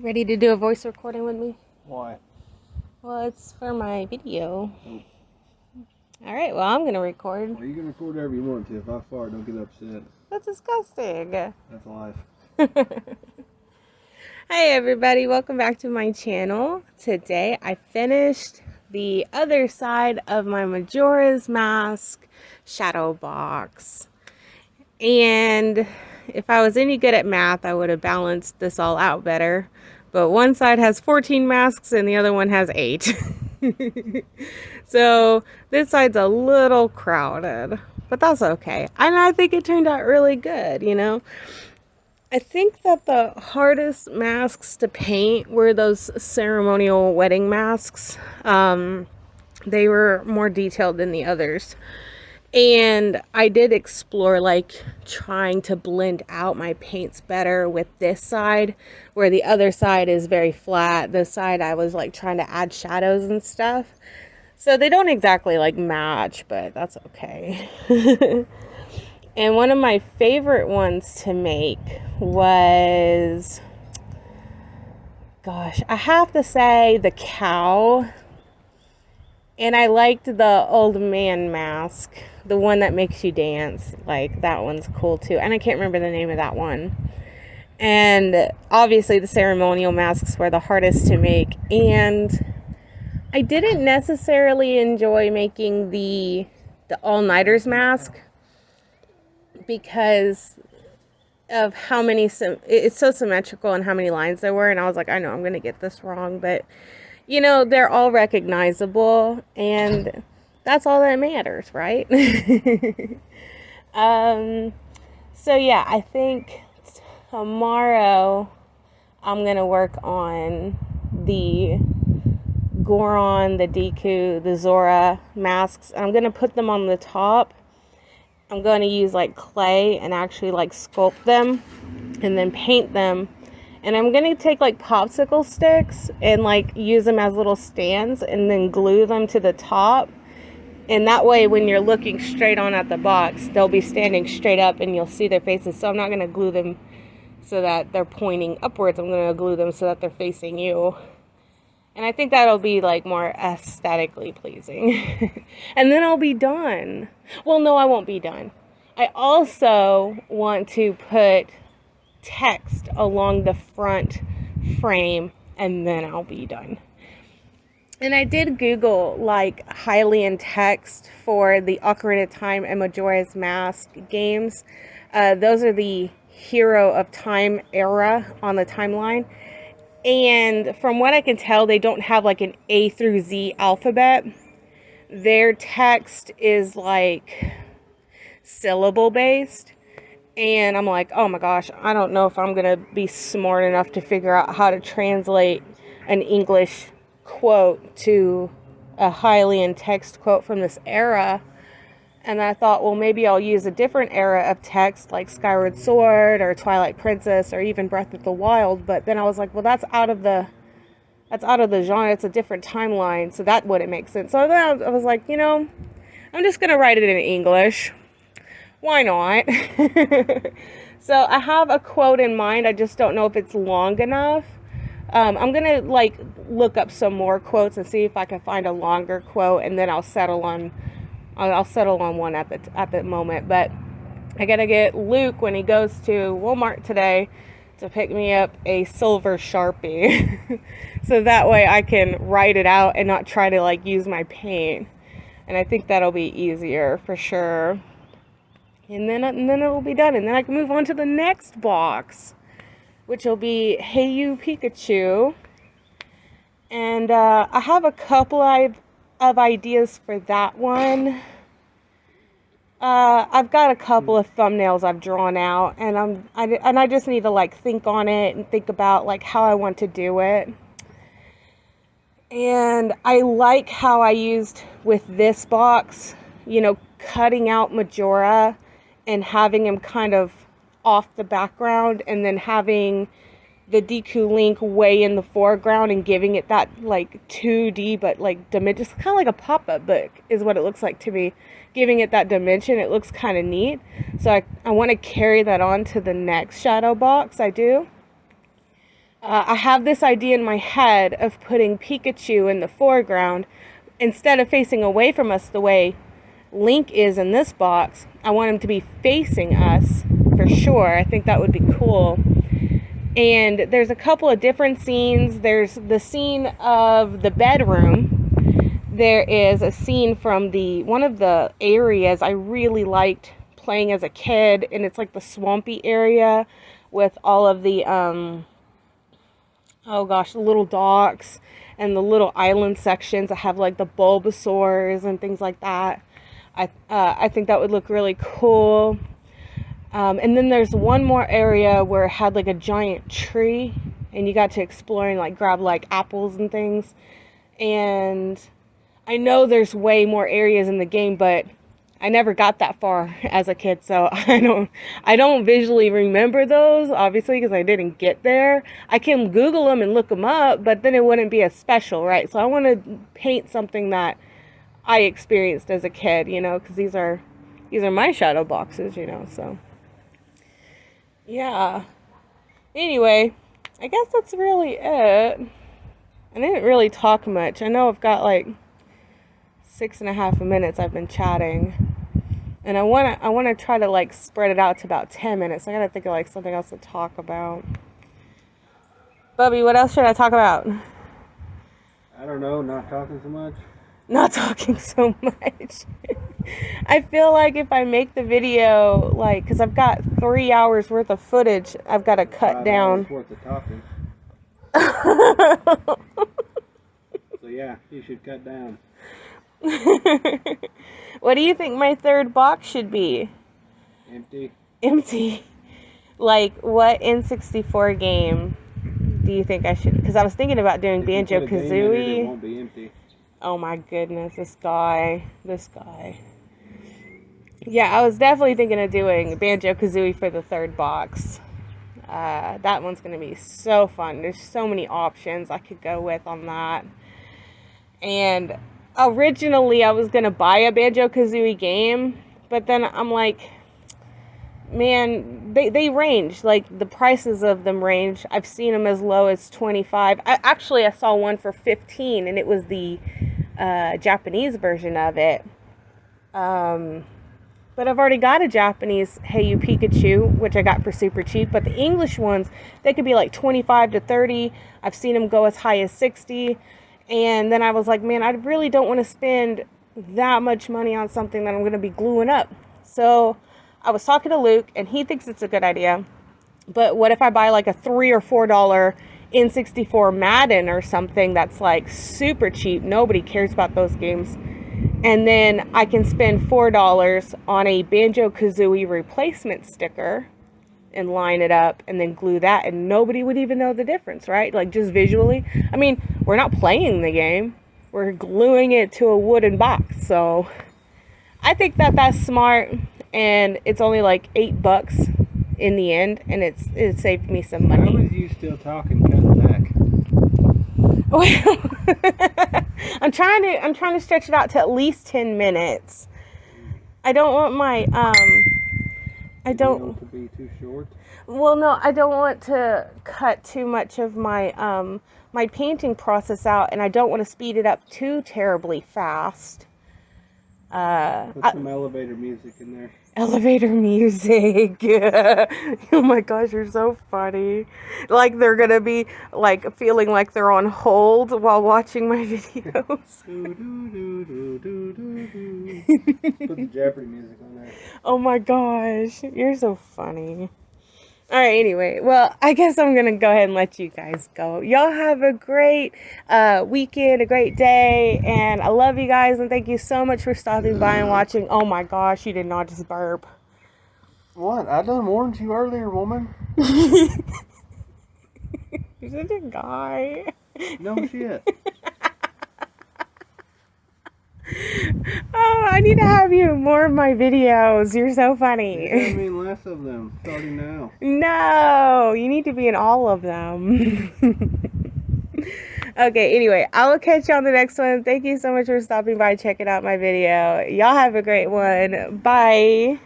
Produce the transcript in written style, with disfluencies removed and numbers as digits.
Ready to do a voice recording with me? Why? Well, it's for my video. Alright, well, I'm going to record. Well, you can record whatever you want to. If I fart, don't get upset. That's disgusting. That's life. Hi, everybody. Welcome back to my channel. Today, I finished the other side of my Majora's Mask shadow box. And if I was any good at math, I would have balanced this all out better. But one side has 14 masks and the other one has 8. So this side's a little crowded, but that's okay. And I think it turned out really good, you know. I think that the hardest masks to paint were those ceremonial wedding masks. They were more detailed than the others. And I did explore like trying to blend out my paints better with this side, where the other side is very flat. This side I was like trying to add shadows and stuff. So they don't exactly like match, but that's okay. And one of my favorite ones to make was, gosh, I have to say the cow. And I liked the old man mask, the one that makes you dance. Like, that one's cool too. And I can't remember the name of that one. And obviously the ceremonial masks were the hardest to make. And I didn't necessarily enjoy making the all-nighters mask because of how many, it's so symmetrical and how many lines there were. And I was like, I know I'm going to get this wrong, but you know, they're all recognizable, and that's all that matters, right? So yeah, I think tomorrow I'm gonna work on the Goron, the Deku, the Zora masks, and I'm gonna put them on the top. I'm going to use like clay and actually like sculpt them and then paint them. And I'm going to take like popsicle sticks and like use them as little stands and then glue them to the top. And that way when you're looking straight on at the box, they'll be standing straight up and you'll see their faces. So I'm not going to glue them so that they're pointing upwards. I'm going to glue them so that they're facing you. And I think that'll be like more aesthetically pleasing. And then I'll be done. Well, no, I won't be done. I also want to put text along the front frame and then I'll be done. And I did Google like Hylian text for the Ocarina of Time and Majora's Mask games. Those are the Hero of Time era on the timeline. And from what I can tell, they don't have like an A through Z alphabet. Their text is like syllable based. And I'm like, oh my gosh, I don't know if I'm going to be smart enough to figure out how to translate an English quote to a Hylian text quote from this era. And I thought, well, maybe I'll use a different era of text like Skyward Sword or Twilight Princess or even Breath of the Wild. But then I was like, well, that's out of the genre. It's a different timeline. So that wouldn't make sense. So then I was like, you know, I'm just going to write it in English. Why not? So I have a quote in mind. I just don't know if it's long enough. I'm going to like look up some more quotes and see if I can find a longer quote, and then I'll settle on one at the moment. But I got to get Luke when he goes to Walmart today to pick me up a silver Sharpie. So that way I can write it out and not try to like use my paint. And I think that'll be easier for sure. And then it'll be done. And then I can move on to the next box, which will be Hey You Pikachu. And I have a couple of ideas for that one. I've got a couple of thumbnails I've drawn out, and I just need to like think on it and think about like how I want to do it. And I like how I used with this box, you know, cutting out Majora and having him kind of off the background, and then having the Deku Link way in the foreground and giving it that like 2D but like dimension. It's kind of like a pop-up book is what it looks like to me. Giving it that dimension, it looks kind of neat. So I want to carry that on to the next shadow box I do. I have this idea in my head of putting Pikachu in the foreground instead of facing away from us the way Link is in this box. I want him to be facing us for sure. I think that would be cool. And there's a couple of different scenes. There's the scene of the bedroom. There is a scene from one of the areas I really liked playing as a kid, and it's like the swampy area with all of the oh gosh, the little docks and the little island sections that have like the Bulbasaurs and things like that. I think that would look really cool. And then there's one more area where it had like a giant tree and you got to explore and like grab like apples and things. And I know there's way more areas in the game, but I never got that far as a kid, so I don't visually remember those, obviously, because I didn't get there. I can Google them and look them up, but then it wouldn't be as special, right? So I want to paint something that I experienced as a kid, you know, because these are my shadow boxes, you know, so yeah. Anyway, I guess that's really it. I didn't really talk much. I know I've got like 6.5 minutes I've been chatting, and I want to try to like spread it out to about 10 minutes. I gotta think of like something else to talk about. Bubby, what else should I talk about? I don't know, not talking so much. Not talking so much. I feel like if I make the video, like, because I've got 3 hours worth of footage I've got to cut 5 down. hours worth of talking. So yeah, you should cut down. What do you think my third box should be? Empty. Empty. Like, what N64 game do you think I should? Because I was thinking about doing Banjo Kazooie. It won't be empty. Oh my goodness, this guy. Yeah, I was definitely thinking of doing Banjo Kazooie for the third box. That one's going to be so fun. There's so many options I could go with on that. And originally I was going to buy a Banjo Kazooie game, but then I'm like, man, they range. Like, the prices of them range. I've seen them as low as 25. I saw one for 15, and it was the Japanese version of it. But I've already got a Japanese Hey You Pikachu, which I got for super cheap. But the English ones, they could be like 25 to 30. I've seen them go as high as 60. And then I was like, man, I really don't want to spend that much money on something that I'm going to be gluing up. So I was talking to Luke, and he thinks it's a good idea. But what if I buy like a $3 or $4 N64 Madden or something that's like super cheap? Nobody cares about those games. And then I can spend $4 on a Banjo Kazooie replacement sticker and line it up and then glue that, and nobody would even know the difference, right? Like, just visually. I mean, we're not playing the game. We're gluing it to a wooden box. So I think that that's smart, and it's only like $8 in the end, and it saved me some money. How is you still talking, cutting back? Well, I'm trying to stretch it out to at least 10 minutes. I don't want my I don't want to be too short. Well, no, I don't want to cut too much of my my painting process out, and I don't want to speed it up too terribly fast. Put some elevator music in there. Elevator music. Oh my gosh, you're so funny. Like, they're gonna be like feeling like they're on hold while watching my videos. Put the Jeopardy music on there. Oh my gosh, you're so funny. Alright, anyway, well, I guess I'm gonna go ahead and let you guys go. Y'all have a great weekend, a great day, and I love you guys, and thank you so much for stopping by and watching. Oh my gosh, you did not just burp. What? I done warned you earlier, woman. You're such a guy. No shit. Oh, I need to have you in more of my videos. You're so funny. I mean, less of them, starting now. No, you need to be in all of them. Okay, anyway, I will catch you on the next one. Thank you so much for stopping by, checking out my video. Y'all have a great one. Bye.